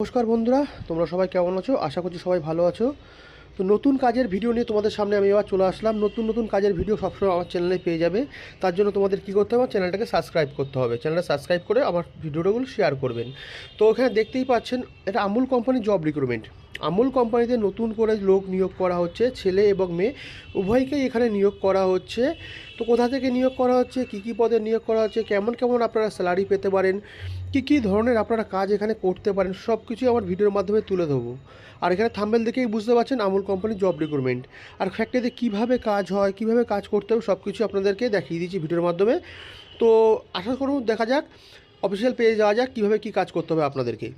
নমস্কার বন্ধুরা, তোমরা সবাই কেমন আছো? আশা করছি সবাই ভালো আছো। তো নতুন কাজের ভিডিও নিয়ে তোমাদের সামনে আমি এবার চলে আসলাম। নতুন কাজের ভিডিও সবসময় আমার চ্যানেলে পেয়ে যাবে। তার জন্য তোমাদের কী করতে হবে? চ্যানেলটাকে সাবস্ক্রাইব করতে হবে। চ্যানেলটা সাবস্ক্রাইব করে আমার ভিডিওগুলো শেয়ার করবেন। তো এখানে দেখতেই পাচ্ছেন, এটা আমুল কোম্পানির জব রিক্রুটমেন্ট। আমুল কোম্পানিতে নতুন করে লোক নিয়োগ করা হচ্ছে, ছেলে এবং মেয়ে উভয়কেই এখানে নিয়োগ করা হচ্ছে। তো কোথা থেকে নিয়োগ করা হচ্ছে, কী পদে নিয়োগ করা হচ্ছে, কেমন আপনারা স্যালারি পেতে পারেন, কী ধরনের আপনারা কাজ এখানে করতে পারেন, সব কিছুই আমার ভিডিওর মাধ্যমে তুলে ধরবো। আর এখানে থাম্বনেল দেখেই বুঝতে পারছেন আমুল কোম্পানির জব রিক্রুটমেন্ট। আর ফ্যাক্টরিতে কীভাবে কাজ হয়, কীভাবে কাজ করতে হবে, সব কিছু আপনাদেরকে দেখিয়ে দিয়েছি ভিডিওর মাধ্যমে। তো আশা করুন দেখা যাক, অফিসিয়াল পেজে যাওয়া যাক কীভাবে কী কাজ করতে হবে আপনাদেরকে।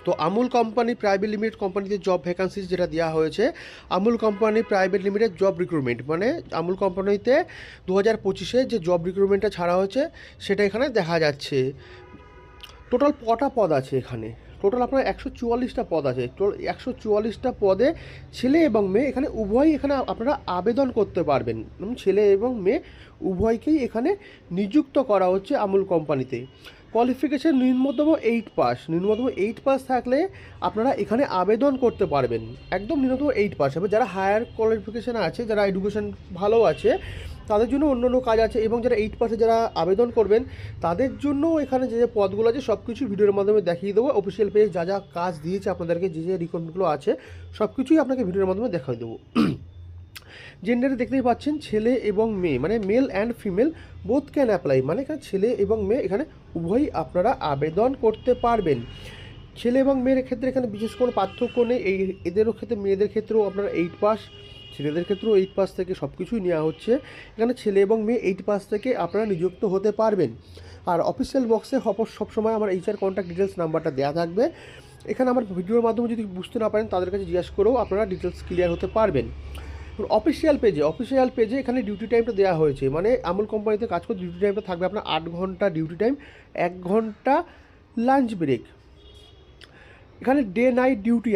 তো আমুল কোম্পানি প্রাইভেট লিমিটেড কোম্পানিতে জব ভ্যাকান্সিজ যেটা দেওয়া হয়েছে, Amul company private limited job recruitment, মানে আমুল কোম্পানিতে 2025-এ যে জব রিক্রুটমেন্টটা ছাড়া হয়েছে সেটা এখানে দেখা যাচ্ছে। টোটাল কটা পদ আছে এখানে? টোটাল আপনার 144টা পদ আছে। টোটাল 144টা পদে ছেলে এবং মেয়ে এখানে উভয়ই এখানে আপনারা আবেদন করতে পারবেন। ছেলে এবং মেয়ে উভয়কেই এখানে নিযুক্ত করা হচ্ছে আমুল কোম্পানিতে। কোয়ালিফিকেশান ন্যূনতম 8 পাস, ন্যূনতম 8 পাস থাকলে আপনারা এখানে আবেদন করতে পারবেন। একদম ন্যূনতম 8 পাস হবে। যারা হায়ার কোয়ালিফিকেশান আছে, যারা এডুকেশান ভালো আছে, তাদের জন্য অন্য কাজ আছে। এবং যারা 8 পাসে যারা আবেদন করবেন তাদের জন্যও এখানে যে পদগুলো আছে সব কিছু ভিডিওর মাধ্যমে দেখিয়ে দেবো। অফিসিয়াল পেজ যা কাজ দিয়েছে আপনাদেরকে, যে রিকোয়ারমেন্টগুলো আছে সব কিছুই আপনাকে ভিডিওর মাধ্যমে দেখাই দেবো। জেন্ডারে দেখতেই পাচ্ছেন ছেলে এবং মেয়ে, মানে male and female both can apply, মানে এখানে ছেলে এবং মেয়ে এখানে উভয়ই আপনারা আবেদন করতে পারবেন। ছেলে এবং মেয়ের ক্ষেত্রে এখানে বিশেষ কোনো পার্থক্য নেই। এদেরও ক্ষেত্রে, মেয়েদের ক্ষেত্রেও আপনারা 8 পাস, ছেলেদের ক্ষেত্রেও 8 পাস থেকে সব কিছুই নেওয়া হচ্ছে। এখানে ছেলে এবং মেয়ে 8 পাস থেকে আপনারা নিযুক্ত হতে পারবেন। আর অফিসিয়াল বক্সে সবসময় আমার এইচআর কন্ট্যাক্ট ডিটেলস নাম্বারটা দেওয়া থাকবে। এখানে আমার ভিডিওর মাধ্যমে যদি বুঝতে না পারেন তাদের কাছে জিজ্ঞাসা করেও আপনারা ডিটেলস ক্লিয়ার হতে পারবেন। অফিসিয়াল পেজে এখানে ডিউটি টাইমটা দেওয়া হয়েছে, মানে আমুল কোম্পানিতে কাজ করতে ডিউটি টাইমটা থাকবে আপনার 8 ঘন্টা ডিউটি টাইম, 1 ঘন্টা লাঞ্চ ব্রেক। এখানে ডে নাইট ডিউটি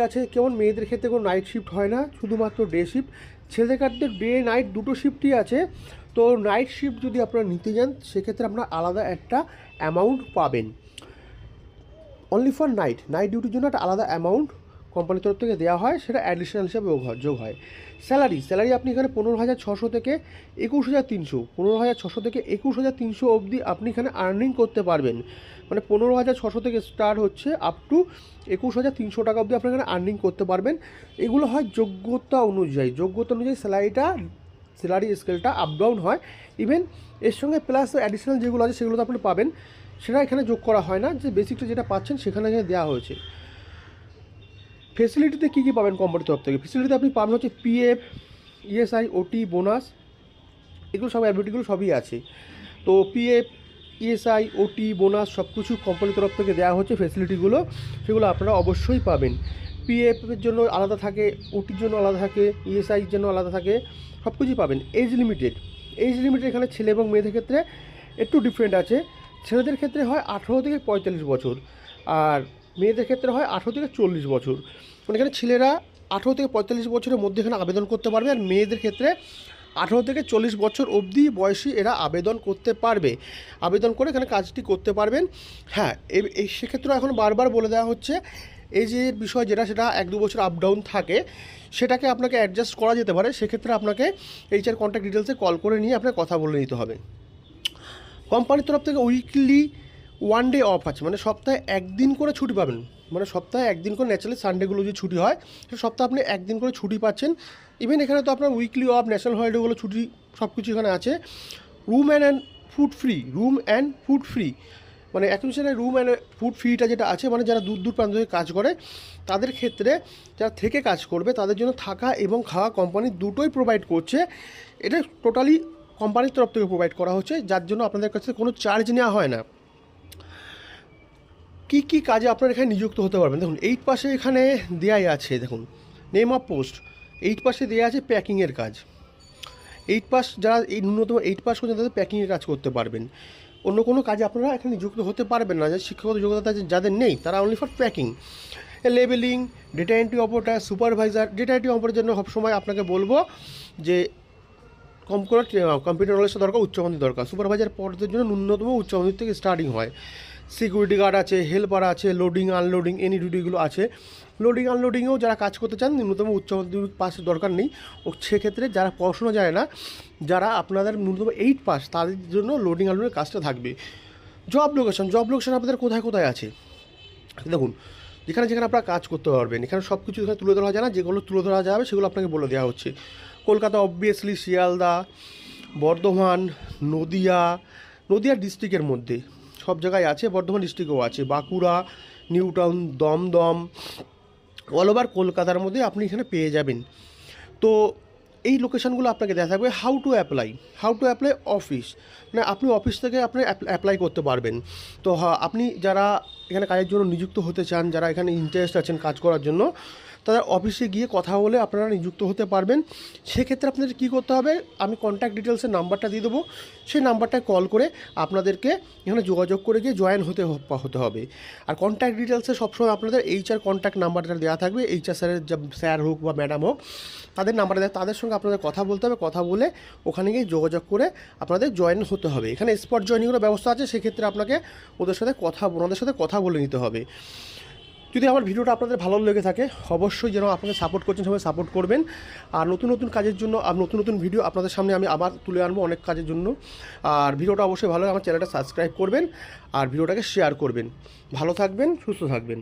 আছে। কেমন মেয়েদের ক্ষেত্রে কোনো নাইট শিফট হয় না, শুধুমাত্র ডে শিফট। ছেলেদের ক্ষেত্রে ডে নাইট দুটো শিফটই আছে। তো নাইট শিফট যদি আপনারা নিতে যান সেক্ষেত্রে আপনারা আলাদা একটা অ্যামাউন্ট পাবেন। অনলি ফর নাইট ডিউটির জন্য একটা আলাদা অ্যামাউন্ট কোম্পানির তরফ থেকে দেওয়া হয়, সেটা অ্যাডিশনাল হিসাবে যোগ হয়। স্যালারি আপনি এখানে 15,600 থেকে 21,300, 15,600 থেকে 21,300 অবধি আপনি এখানে আর্নিং করতে পারবেন। মানে 15,600 থেকে স্টার্ট হচ্ছে আপ টু 21,300 টাকা অবধি আপনি এখানে আর্নিং করতে পারবেন। এগুলো হয় যোগ্যতা অনুযায়ী স্যালারি স্কেলটা আপ ডাউন হয়। ইভেন এর সঙ্গে প্লাস অ্যাডিশনাল যেগুলো আছে সেগুলো তো আপনি পাবেন, সেটা এখানে যোগ করা হয় না। যে বেসিকটা যেটা পাচ্ছেন সেখানে দেওয়া হয়েছে। ফেসিলিটিতে কী পাবেন কোম্পানির তরফ থেকে? ফেসিলিটিতে আপনি পাবেন হচ্ছে পিএফ, ইএসআই, ওটি, বোনাস, এগুলো সব অ্যাবিলিটিগুলো সবই আছে। তো পিএফ, ইএসআই, ওটি, বোনাস সব কিছু কোম্পানির তরফ থেকে দেওয়া হচ্ছে। ফেসিলিটিগুলো সেগুলো আপনারা অবশ্যই পাবেন। পিএফের জন্য আলাদা থাকে, ওটির জন্য আলাদা থাকে, ইএসআইয়ের জন্য আলাদা থাকে, সব কিছুই পাবেন। এজ লিমিটেড এখানে ছেলে এবং মেয়েদের ক্ষেত্রে একটু ডিফারেন্ট আছে। ছেলেদের ক্ষেত্রে হয় 18 থেকে 45 বছর, আর মেয়েদের ক্ষেত্রে হয় 18 থেকে 40 বছর। মানে এখানে ছেলেরা 18 থেকে 45 বছরের মধ্যে এখানে আবেদন করতে পারবে, আর মেয়েদের ক্ষেত্রে 18 থেকে 40 বছর অবধি বয়সী এরা আবেদন করতে পারবে। আবেদন করে এখানে কাজটি করতে পারবেন। হ্যাঁ, এই সেক্ষেত্রে এখন বারবার বলে দেওয়া হচ্ছে এই যে বিষয় সেটা 1-2 বছর আপ ডাউন থাকে, সেটাকে আপনাকে অ্যাডজাস্ট করা যেতে পারে। সেক্ষেত্রে আপনাকে এইচআর কন্ট্যাক্ট ডিটেলসে কল করে নিয়ে আপনার কথা বলে নিতে হবে। কোম্পানির তরফ থেকে উইকলি 1 ডে অফ আছে, মানে সপ্তাহে 1 দিন করে ছুটি পাবেন। মানে সপ্তাহে 1 দিন করে, ন্যাচারালি সানডেগুলো যদি ছুটি হয় সেটা সপ্তাহে আপনি 1 দিন করে ছুটি পাচ্ছেন। ইভেন এখানে তো আপনার উইকলি অফ, ন্যাশনাল হলিডেগুলো ছুটি সব কিছু এখানে আছে। রুম অ্যান্ড ফুড ফ্রি, মানে এখন সেটা রুম অ্যান্ড ফুড ফ্রিটা যেটা আছে, মানে যারা দূর প্রান্ত থেকে কাজ করে তাদের ক্ষেত্রে, যারা থেকে কাজ করবে তাদের জন্য থাকা এবং খাওয়া কোম্পানি দুটোই প্রোভাইড করছে। এটা টোটালি কোম্পানির তরফ থেকে প্রোভাইড করা হচ্ছে, যার জন্য আপনাদের কাছে কোনো চার্জ নেওয়া হয় না। কী কাজে আপনারা এখানে নিযুক্ত হতে পারবেন? দেখুন 8 পাশে এখানে দেয়াই আছে, দেখুন নেম অফ পোস্ট 8 পাশে দেওয়া আছে প্যাকিংয়ের কাজ। 8 পাস যারা এই ন্যূনতম 8 পাস করছেন তাদের প্যাকিংয়ের কাজ করতে পারবেন। অন্য কোনো কাজে আপনারা এখানে নিযুক্ত হতে পারবেন না। যাদের শিক্ষাগত যোগ্যতা যাদের নেই তারা only for packing, labelling, data entry operator, supervisor. Data entry অপারেটরের জন্য সবসময় আপনাকে বলবো যে কম্পিউটার নলেজটা দরকার, উচ্চমাধ্যমিক দরকার। সুপারভাইজার পদের জন্য ন্যূনতম উচ্চমাধ্যমিক থেকে স্টার্টিং হয়। সিকিউরিটি গার্ড আছে, হেল্পার আছে, লোডিং আনলোডিং এনি ডিউটিগুলো আছে। লোডিং আনলোডিংয়েও যারা কাজ করতে চান ন্যূনতম উচ্চ মাধ্যমিক পাসের দরকার নেই। ও সেক্ষেত্রে যারা পড়াশোনা যায় না, যারা আপনাদের ন্যূনতম 8 পাস, তাদের জন্য লোডিং আনলোডিংয়ের কাজটা থাকবে। জব লোকেশন আপনাদের কোথায় কোথায় আছে দেখুন, যেখানে যেখানে আপনারা কাজ করতে পারবেন, এখানে সব কিছু এখানে তুলে ধরা যায় না। যেগুলো তুলে ধরা যাবে সেগুলো আপনাকে বলে দেওয়া হচ্ছে। কলকাতা অবভিয়াসলি, শিয়ালদা, বর্ধমান, নদিয়া ডিস্ট্রিক্টের মধ্যে সব জায়গায় আছে, বর্ধমান ডিস্ট্রিক্টেও আছে, Bankura, new town, Dum Dum, all over কলকাতার মধ্যে আপনি এখানে পেয়ে যাবেন। তো এই লোকেশানগুলো আপনাকে দেওয়া থাকবে। হাউ টু অ্যাপ্লাই অফিস, মানে আপনি অফিস থেকে আপনি অ্যাপ্লাই করতে পারবেন। তো আপনি যারা এখানে কাজের জন্য নিযুক্ত হতে চান, যারা এখানে ইন্টারেস্ট আছেন কাজ করার জন্য, তারা অফিসে গিয়ে কথা বলে আপনারা নিযুক্ত হতে পারবেন। সেক্ষেত্রে আপনাদের কী করতে হবে, আমি কন্ট্যাক্ট ডিটেলসের নাম্বারটা দিয়ে দেবো, সেই নাম্বারটায় কল করে আপনাদেরকে এখানে যোগাযোগ করে গিয়ে জয়েন হতে হবে। আর কন্ট্যাক্ট ডিটেলসে সবসময় আপনাদের HR কন্ট্যাক্ট নাম্বারটা দেওয়া থাকবে। HR স্যারের, স্যার হোক বা ম্যাডাম হোক, তাদের নাম্বারটা দেয়, তাদের সঙ্গে আপনাদের কথা বলতে হবে। কথা বলে ওখানে গিয়ে যোগাযোগ করে আপনাদের জয়েন হতে হবে। এখানে স্পট জয়েনিংয়েরও ব্যবস্থা আছে, সেক্ষেত্রে আপনাকে ওনাদের সাথে কথা বলে নিতে হবে। যদি আমার ভিডিওটা আপনাদের ভালো লেগে থাকে, অবশ্যই যেন আপনাকে সাপোর্ট করছেন সবাই সাপোর্ট করবেন। আর নতুন কাজের জন্য নতুন ভিডিও আপনাদের সামনে আমি আবার তুলে আনবো অনেক কাজের জন্য। আর ভিডিওটা অবশ্যই ভালো লাগে, আমার চ্যানেলটা সাবস্ক্রাইব করবেন আর ভিডিওটাকে শেয়ার করবেন। ভালো থাকবেন, সুস্থ থাকবেন।